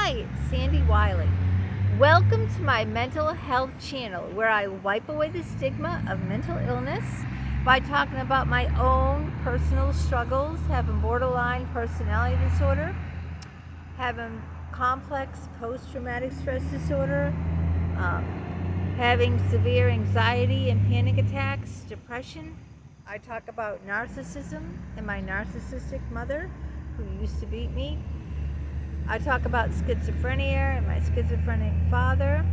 Hi, Sandy Wyllie. Welcome to my mental health channel where I wipe away the stigma of mental illness by talking about my own personal struggles, having borderline personality disorder, having complex post-traumatic stress disorder, having severe anxiety and panic attacks, depression. I talk about narcissism and my narcissistic mother who used to beat me. I talk about schizophrenia and my schizophrenic father.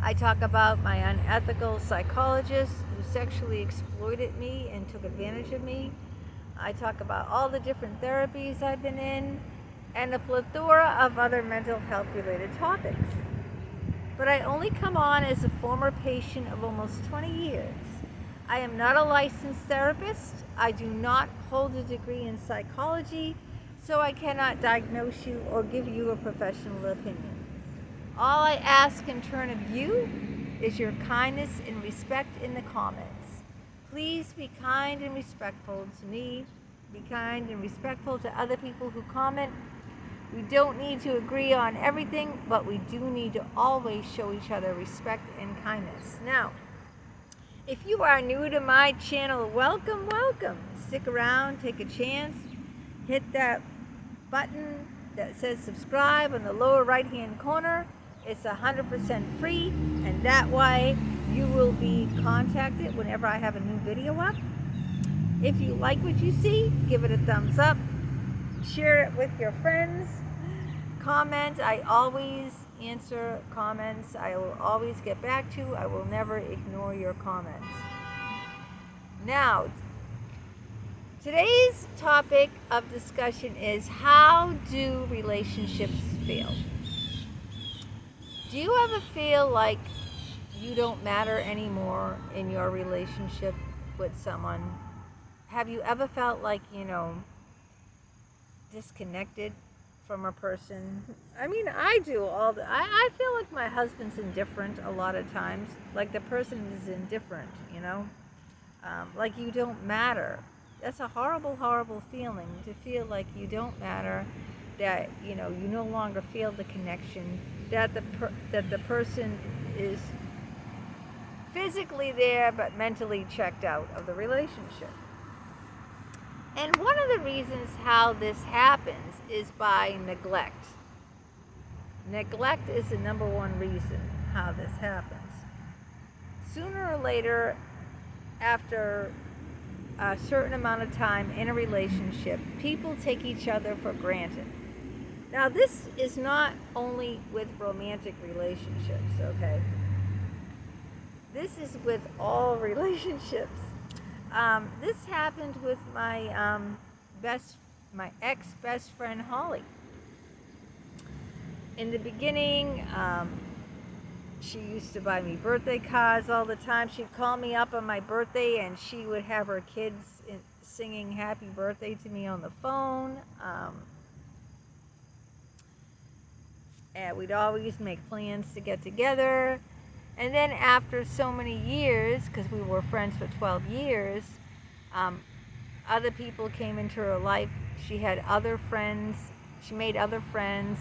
I talk about my unethical psychologist who sexually exploited me and took advantage of me. I talk about all the different therapies I've been in and a plethora of other mental health related topics. But I only come on as a former patient of almost 20 years. I am not a licensed therapist. I do not hold a degree in psychology, so I cannot diagnose you or give you a professional opinion. All I ask in turn of you is your kindness and respect in the comments. Please be kind and respectful to me. Be kind and respectful to other people who comment. We don't need to agree on everything, but we do need to always show each other respect and kindness. Now, if you are new to my channel, welcome. Stick around, take a chance, hit that button that says subscribe in the lower right hand corner. It's 100% free, and that way you will be contacted whenever I have a new video up. If you like what you see, give it a thumbs up, share it with your friends, comment. I always answer comments. I will always get back to you. I will never ignore your comments. Now, today's topic of discussion is how do relationships fail? Do you ever feel like you don't matter anymore in your relationship with someone? Have you ever felt like, disconnected from a person? I mean, I do I feel like my husband's indifferent a lot of times. Like the person is indifferent, like you don't matter. That's a horrible, horrible feeling, to feel like you don't matter, that, you no longer feel the connection, that the person is physically there but mentally checked out of the relationship. And one of the reasons how this happens is by neglect. Neglect is the number one reason how this happens. Sooner or later, after a certain amount of time in a relationship, people take each other for granted. Now, this is not only with romantic relationships, okay? This is with all relationships. This happened with my ex-best friend, Holly. In the beginning, she used to buy me birthday cards all the time. She'd call me up on my birthday and she would have her kids singing happy birthday to me on the phone. And we'd always make plans to get together. And then after so many years, because we were friends for 12 years, other people came into her life. She had other friends. She made other friends.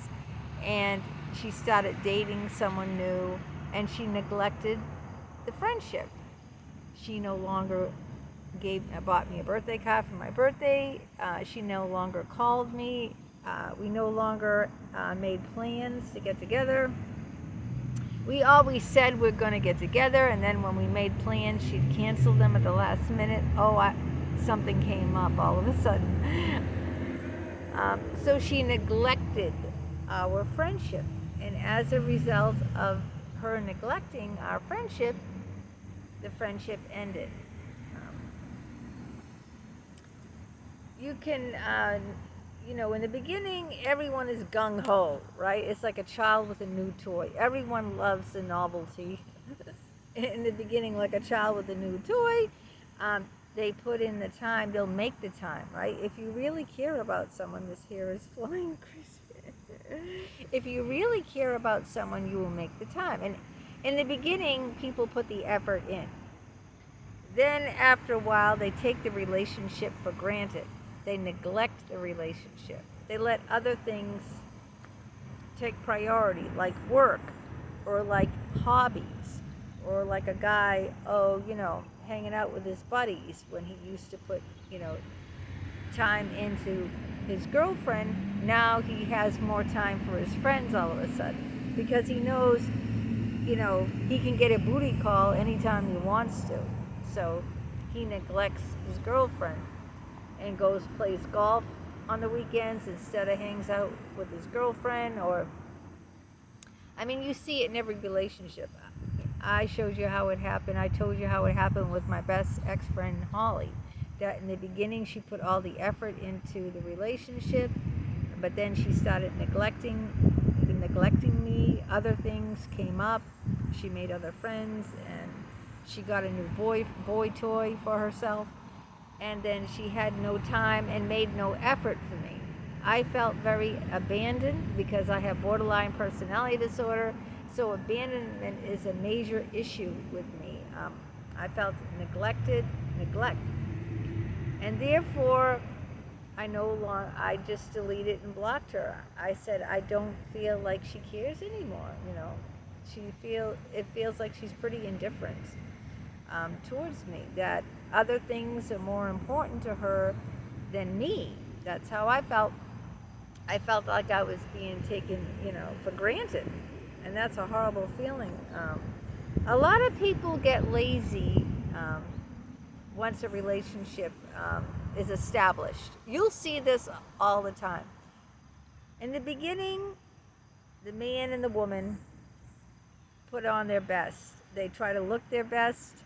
And she started dating someone new. And she neglected the friendship. She no longer bought me a birthday card for my birthday. She no longer called me. We no longer made plans to get together. We always said we're going to get together, and then when we made plans, she'd cancel them at the last minute. Something came up all of a sudden. So she neglected our friendship, and as a result of her neglecting our friendship, the friendship ended. You can, in the beginning, everyone is gung-ho, right? It's like a child with a new toy. Everyone loves the novelty. In the beginning, like a child with a new toy, they put in the time, they'll make the time, right? If you really care about someone, this hair is flying crazy. If you really care about someone, you will make the time. And in the beginning, people put the effort in. Then after a while, they take the relationship for granted. They neglect the relationship. They let other things take priority, like work, or like hobbies, or like a guy, hanging out with his buddies when he used to put, time into his girlfriend. Now he has more time for his friends all of a sudden because he knows, he can get a booty call anytime he wants to. So he neglects his girlfriend and plays golf on the weekends instead of hangs out with his girlfriend. Or, you see it in every relationship. I showed you how it happened. I told you how it happened with my best ex-friend, Holly. That in the beginning she put all the effort into the relationship, but then she started neglecting me. Other things came up. She made other friends, and she got a new boy toy for herself, and then she had no time and made no effort for me. I felt very abandoned because I have borderline personality disorder, so abandonment is a major issue with me. I felt neglect, and therefore I just deleted and blocked her. I said I don't feel like she cares anymore. It feels like she's pretty indifferent towards me. That other things are more important to her than me. That's how I felt. I felt like I was being taken, for granted, and that's a horrible feeling. A lot of people get lazy once a relationship is established. You'll see this all the time. In the beginning, the man and the woman put on their best. They try to look their best.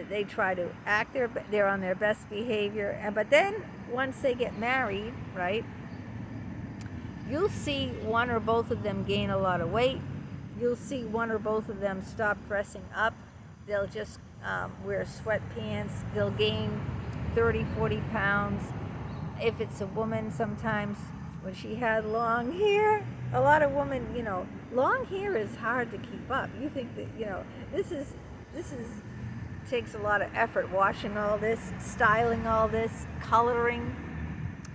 They try to act they're on their best behavior. But then once they get married, right, you'll see one or both of them gain a lot of weight. You'll see one or both of them stop dressing up. They'll just wear sweatpants. They'll gain 30, 40 pounds. If it's a woman, sometimes when she had long hair, a lot of women, long hair is hard to keep up. You think that, this is takes a lot of effort, washing all this, styling all this, coloring,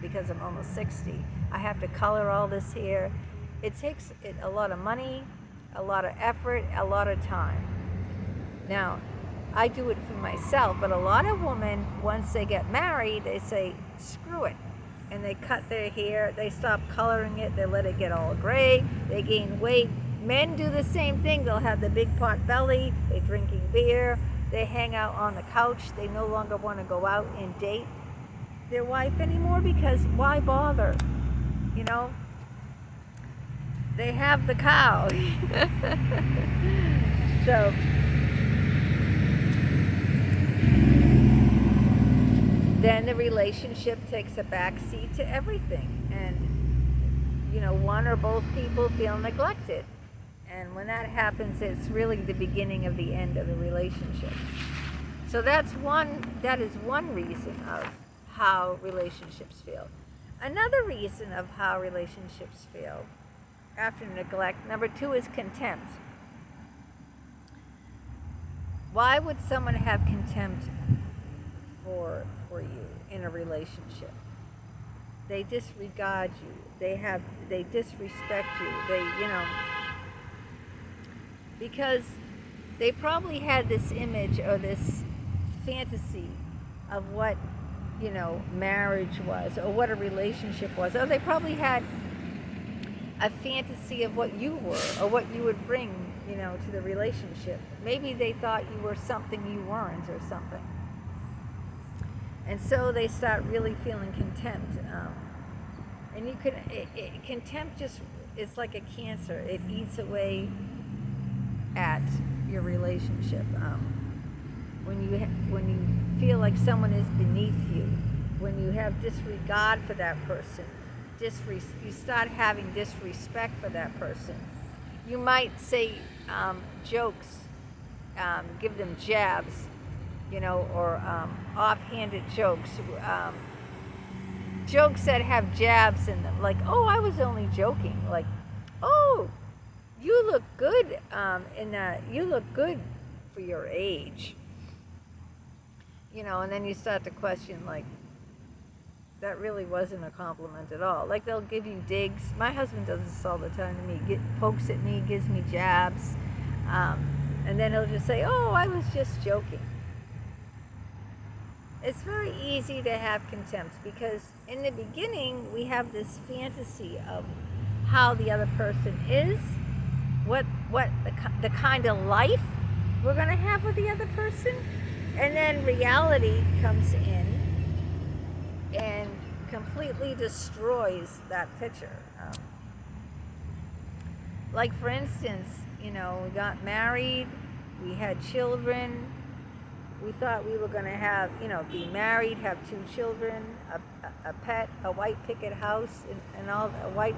because I'm almost 60. I have to color all this hair. It takes a lot of money, a lot of effort, a lot of time. Now, I do it for myself, but a lot of women, once they get married, they say, screw it. And they cut their hair, they stop coloring it, they let it get all gray, they gain weight. Men do the same thing. They'll have the big pot belly, they're drinking beer, they hang out on the couch, they no longer want to go out and date their wife anymore because why bother? They have the cow. So, then the relationship takes a backseat to everything, and one or both people feel neglected, and when that happens, it's really the beginning of the end of the relationship. So that is one reason of how relationships feel. Another reason of how relationships feel after neglect, number 2, is contempt. Why would someone have contempt for you in a relationship? They disregard you. They disrespect you. Because they probably had this image or this fantasy of what, marriage was, or what a relationship was. Or they probably had a fantasy of what you were, or what you would bring, to the relationship. Maybe they thought you were something you weren't, or something. And so they start really feeling contempt. And contempt just is like a cancer. It eats away at your relationship. When you feel like someone is beneath you, when you have disregard for that person, you start having disrespect for that person. You might say jokes, give them jabs, or offhanded jokes. Jokes that have jabs in them, like, oh, I was only joking. Like, oh, you look good, you look good for your age. And then you start to question, like, that really wasn't a compliment at all. Like, they'll give you digs. My husband does this all the time to me. Pokes at me, gives me jabs, and then he'll just say, "Oh, I was just joking." It's very easy to have contempt because in the beginning we have this fantasy of how the other person is, what the kind of life we're going to have with the other person, and then reality comes in and completely destroys that picture. Like, for instance, we got married, we had children, we thought we were going to have, be married, have 2 children, a pet, a white picket house, and all the white,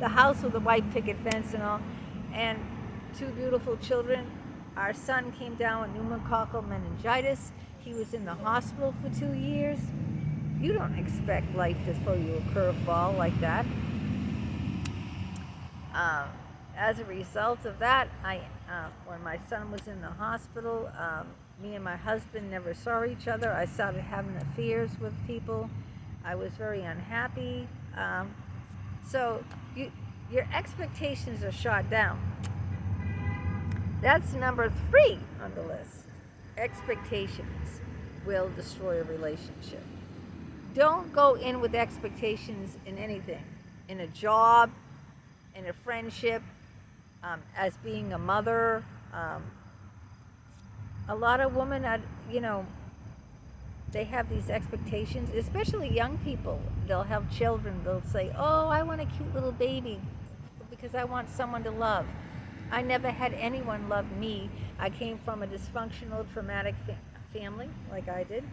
the house with the white picket fence and all, and 2 beautiful children. Our son came down with pneumococcal meningitis. He was in the hospital for 2 years. You don't expect life to throw you a curveball like that. As a result of that, when my son was in the hospital, me and my husband never saw each other. I started having affairs with people. I was very unhappy. So your expectations are shot down. That's number 3 on the list. Expectations will destroy a relationship. Don't go in with expectations in anything. In a job, in a friendship, as being a mother. A lot of women, they have these expectations, especially young people. They'll have children. They'll say, "Oh, I want a cute little baby because I want someone to love." I never had anyone love me. I came from a dysfunctional, traumatic family, like I did.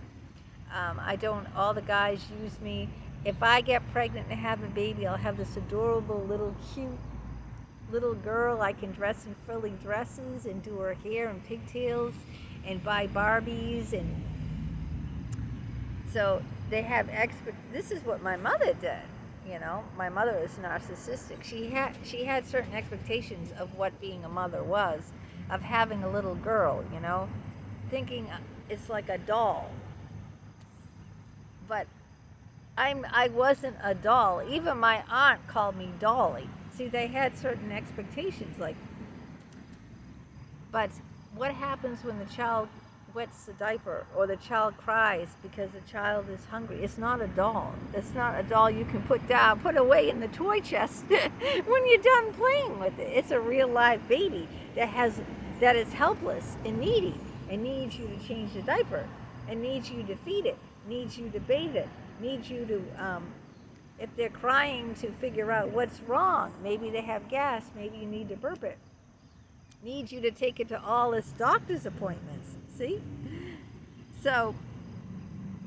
All the guys use me. If I get pregnant and have a baby, I'll have this adorable little cute little girl. I can dress in frilly dresses and do her hair in pigtails and buy Barbies. And so they have this is what my mother did. My mother is narcissistic. She had certain expectations of what being a mother was, of having a little girl, thinking it's like a doll. But I wasn't a doll. Even my aunt called me Dolly. See, they had certain expectations, but what happens when the child wets the diaper or the child cries because the child is hungry? It's not a doll. It's not a doll you can put away in the toy chest when you're done playing with it. It's a real live baby that is helpless and needy and needs you to change the diaper and needs you to feed it, needs you to bathe it, needs you to, if they're crying, to figure out what's wrong. Maybe they have gas, maybe you need to burp it. Needs you to take it to all its doctor's appointments. See? So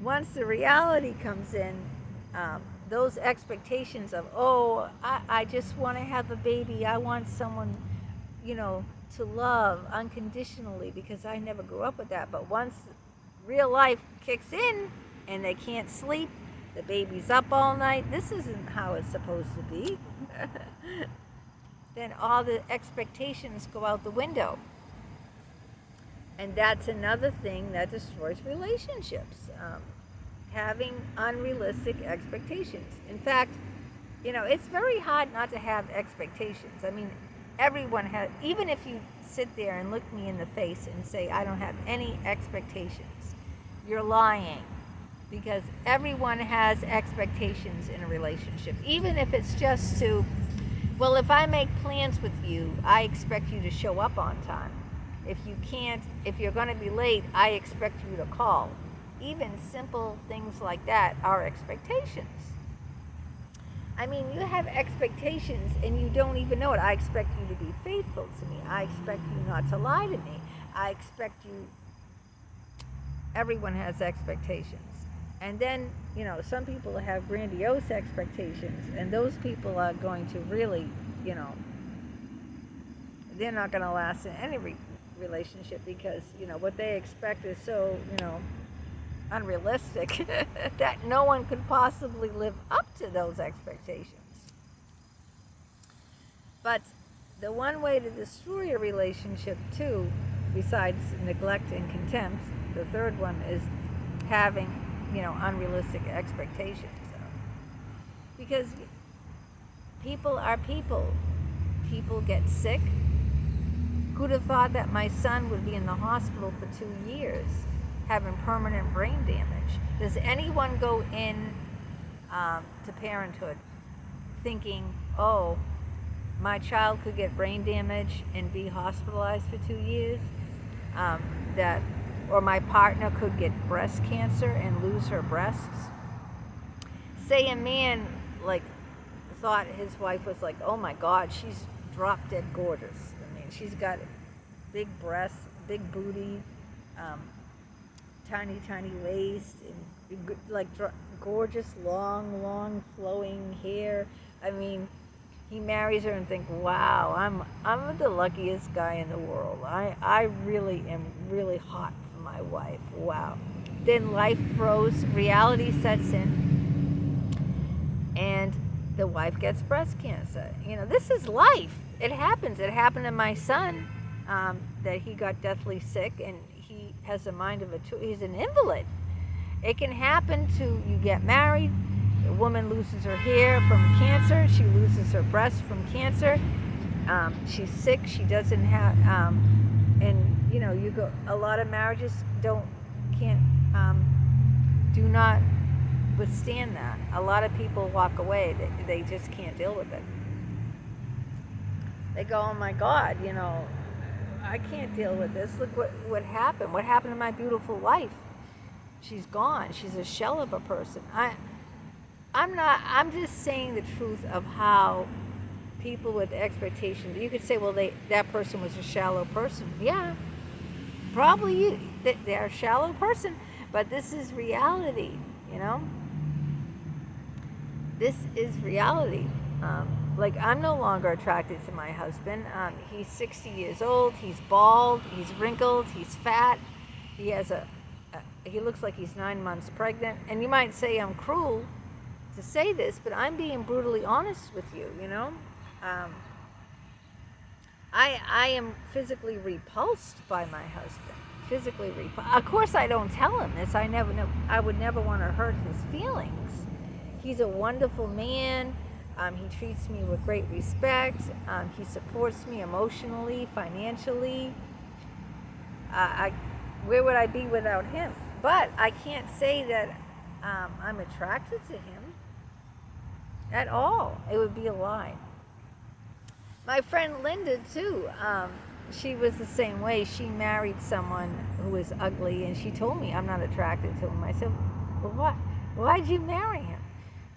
once the reality comes in, those expectations of, I just want to have a baby, I want someone, to love unconditionally, because I never grew up with that. But once real life kicks in and they can't sleep, the baby's up all night, this isn't how it's supposed to be. Then all the expectations go out the window. And that's another thing that destroys relationships, having unrealistic expectations. In fact, it's very hard not to have expectations. I mean, everyone has, even if you sit there and look me in the face and say, I don't have any expectations, you're lying. Because everyone has expectations in a relationship, even if it's just to, well, if I make plans with you, I expect you to show up on time. If you're going to be late, I expect you to call. Even simple things like that are expectations. I mean, you have expectations and you don't even know it. I expect you to be faithful to me. I expect you not to lie to me. I expect you. Everyone has expectations. And then, some people have grandiose expectations, and those people are going to really, they're not going to last in any relationship, because, what they expect is so, unrealistic that no one could possibly live up to those expectations. But the one way to destroy a relationship, too, besides neglect and contempt, the third one is having unrealistic expectations. Because people are people. People get sick. Who'd have thought that my son would be in the hospital for 2 years having permanent brain damage? Does anyone go in to parenthood thinking, oh, my child could get brain damage and be hospitalized for 2 years? Or my partner could get breast cancer and lose her breasts? Say a man thought his wife was oh my God, she's drop dead gorgeous. I mean, she's got big breasts, big booty, tiny waist, and gorgeous long flowing hair. I mean, he marries her and think, wow, I'm the luckiest guy in the world. I really am really hot for my wife. Wow. Then life throws, reality sets in, and the wife gets breast cancer. This is life. It happens. It happened to my son, that he got deathly sick, and he has a mind of he's an invalid. It can happen to you get married, a woman loses her hair from cancer, she loses her breast from cancer, she's sick, she doesn't have, and a lot of marriages do not withstand that. A lot of people walk away. They just can't deal with it. They go, oh my God, I can't deal with this. Look what happened. What happened to my beautiful wife? She's gone. She's a shell of a person. I'm just saying the truth of how people with expectations, you could say, well, that person was a shallow person. Yeah, probably they're a shallow person, but this is reality, This is reality. I'm no longer attracted to my husband. He's 60 years old. He's bald. He's wrinkled. He's fat. He looks like he's 9 months pregnant. And you might say I'm cruel to say this, but I'm being brutally honest with you. I am physically repulsed by my husband. Physically repulsed. Of course, I don't tell him this. I would never want to hurt his feelings. He's a wonderful man. He treats me with great respect. He supports me emotionally, financially. Where would I be without him? But I can't say that I'm attracted to him at all. It would be a lie. My friend Linda, too, she was the same way. She married someone who was ugly, and she told me, I'm not attracted to him. I said, well, what? Why'd you marry him?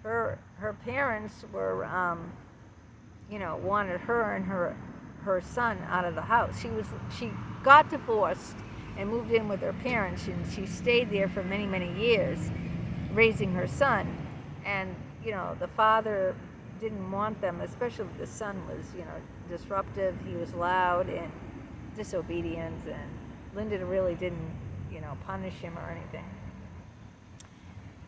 Her parents were, wanted her and her son out of the house. She got divorced and moved in with her parents, and she stayed there for many years, raising her son. And the father didn't want them, especially the son was, disruptive. He was loud and disobedient, and Linda really didn't, punish him or anything.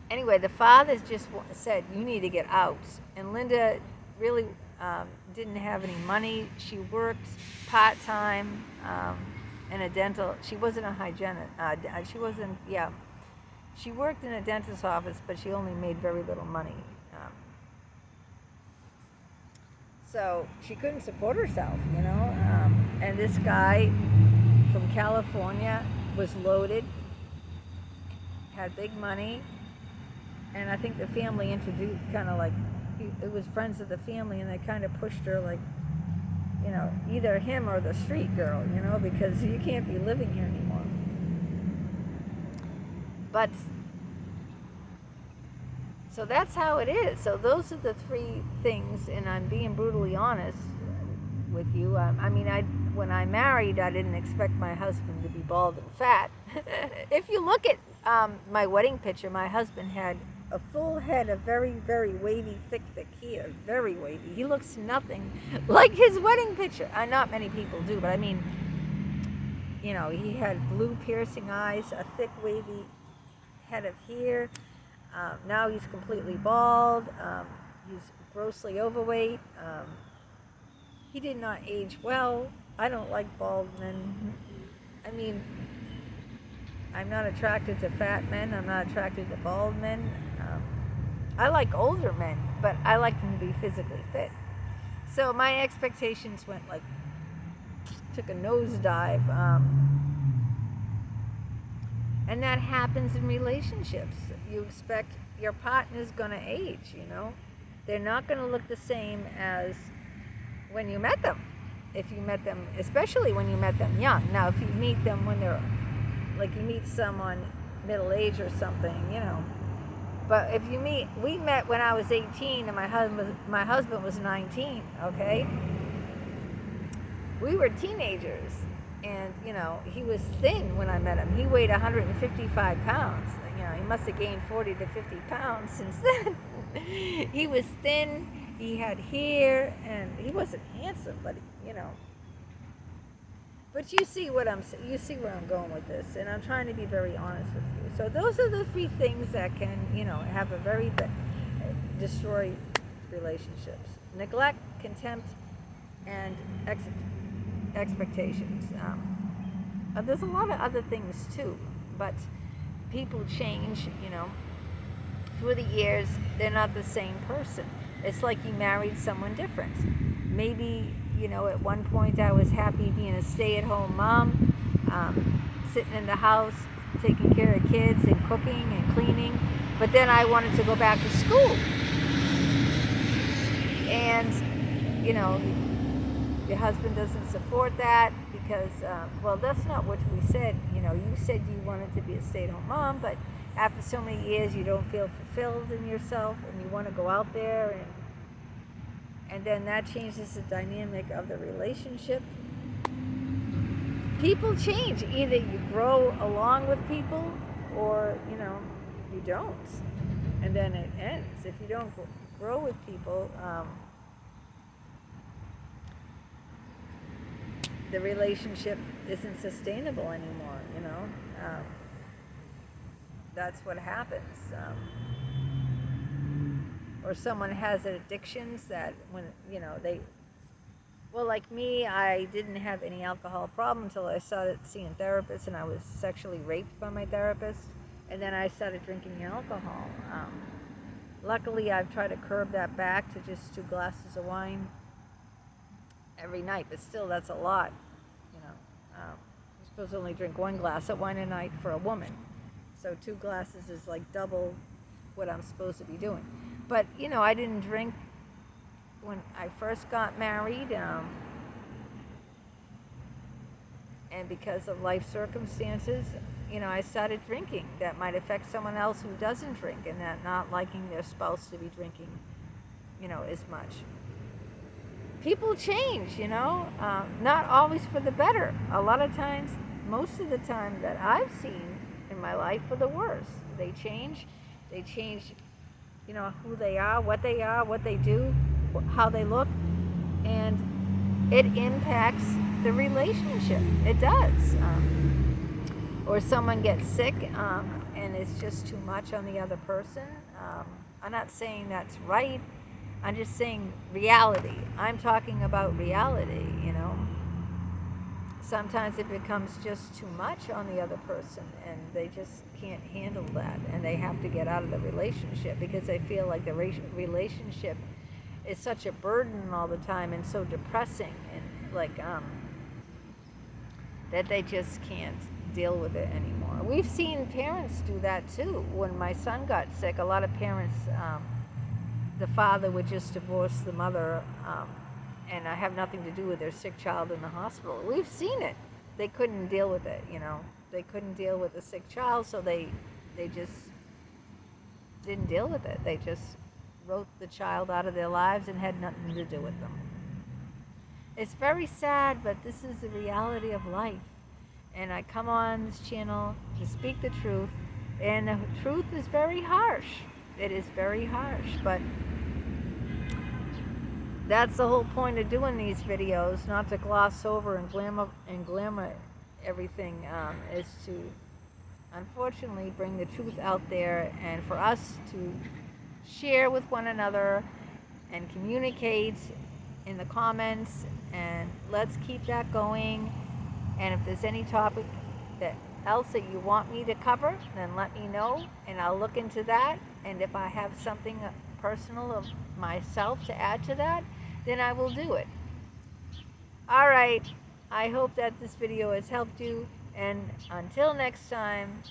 Anyway, the father just said, you need to get out. And Linda really didn't have any money. She worked part-time in a dental. She wasn't a hygienist. She worked in a dentist's office, but she only made very little money. So she couldn't support herself, and this guy from California was loaded, had big money, and I think the family introduced it was friends of the family, and they kind of pushed her either him or the street girl, because you can't be living here anymore. But so that's how it is. So those are the three things, and I'm being brutally honest with you. When I married, I didn't expect my husband to be bald and fat. If you look at my wedding picture, my husband had a full head of very, very wavy, thick hair, very wavy. He looks nothing like his wedding picture. Not many people do, but he had blue piercing eyes, a thick, wavy head of hair. Now he's completely bald. He's grossly overweight. He did not age well. I don't like bald men. I'm not attracted to fat men. I'm not attracted to bald men. I like older men, but I like them to be physically fit. So my expectations went like, took a nosedive. And that happens in relationships. You expect your partner's going to age, you know. They're not going to look the same as when you met them. If you met them, especially when you met them young. Now, if you meet them when they're, like you meet someone middle age or something, you know. But if you meet, we met when I was 18 and my husband was 19, okay? We were teenagers. And, you know, he was thin when I met him. He weighed 155 pounds. You know, he must have gained 40 to 50 pounds since then. He was thin, he had hair, and he wasn't handsome, but, you know. But you see where I'm going with this, and I'm trying to be very honest with you. So those are the 3 things that can, you know, have a very destroy relationships: neglect, contempt, and expectations. There's a lot of other things too, but people change, you know. Through the years, they're not the same person. It's like you married someone different. Maybe, you know, at one point I was happy being a stay-at-home mom, sitting in the house, taking care of kids and cooking and cleaning, but then I wanted to go back to school. And, you know, your husband doesn't support that because, well, that's not what we said. You know, you said you wanted to be a stay-at-home mom, but after so many years you don't feel fulfilled in yourself and you want to go out there, and then that changes the dynamic of the relationship. People change. Either you grow along with people or, you know, you don't. And then it ends. If you don't grow with people, the relationship isn't sustainable anymore, you know. That's what happens. Or someone has addictions that when, you know, well, like me, I didn't have any alcohol problem until I started seeing therapists, and I was sexually raped by my therapist, and then I started drinking alcohol. Luckily, I've tried to curb that back to just 2 glasses of wine every night, but still, that's a lot, you know. You're supposed to only drink 1 glass of wine a night for a woman, so 2 glasses is like double what I'm supposed to be doing. But, you know, I didn't drink when I first got married, and because of life circumstances, you know, I started drinking. That might affect someone else who doesn't drink, and that not liking their spouse to be drinking, you know, as much. People change, you know, not always for the better. A lot of times, most of the time that I've seen in my life, for the worse. They change, you know, who they are, what they do, how they look, and it impacts the relationship. It does. Or someone gets sick, and it's just too much on the other person. I'm not saying that's right. I'm just saying reality. I'm talking about reality, you know. Sometimes it becomes just too much on the other person, and they just can't handle that, and they have to get out of the relationship because they feel like the relationship is such a burden all the time and so depressing, and like that they just can't deal with it anymore. We've seen parents do that too. When my son got sick, a lot of parents, the father would just divorce the mother, and I have nothing to do with their sick child in the hospital. We've seen it. They couldn't deal with it, you know. They couldn't deal with a sick child, so they just didn't deal with it. They just wrote the child out of their lives and had nothing to do with them. It's very sad, but this is the reality of life. And I come on this channel to speak the truth, and the truth is very harsh. It is very harsh, but that's the whole point of doing these videos, not to gloss over and glamour everything, is to unfortunately bring the truth out there, and for us to share with one another and communicate in the comments, and let's keep that going. And if there's any topic that else that you want me to cover, then let me know, and I'll look into that. And if I have something personal of myself to add to that, then I will do it. All right. I hope that this video has helped you. And until next time,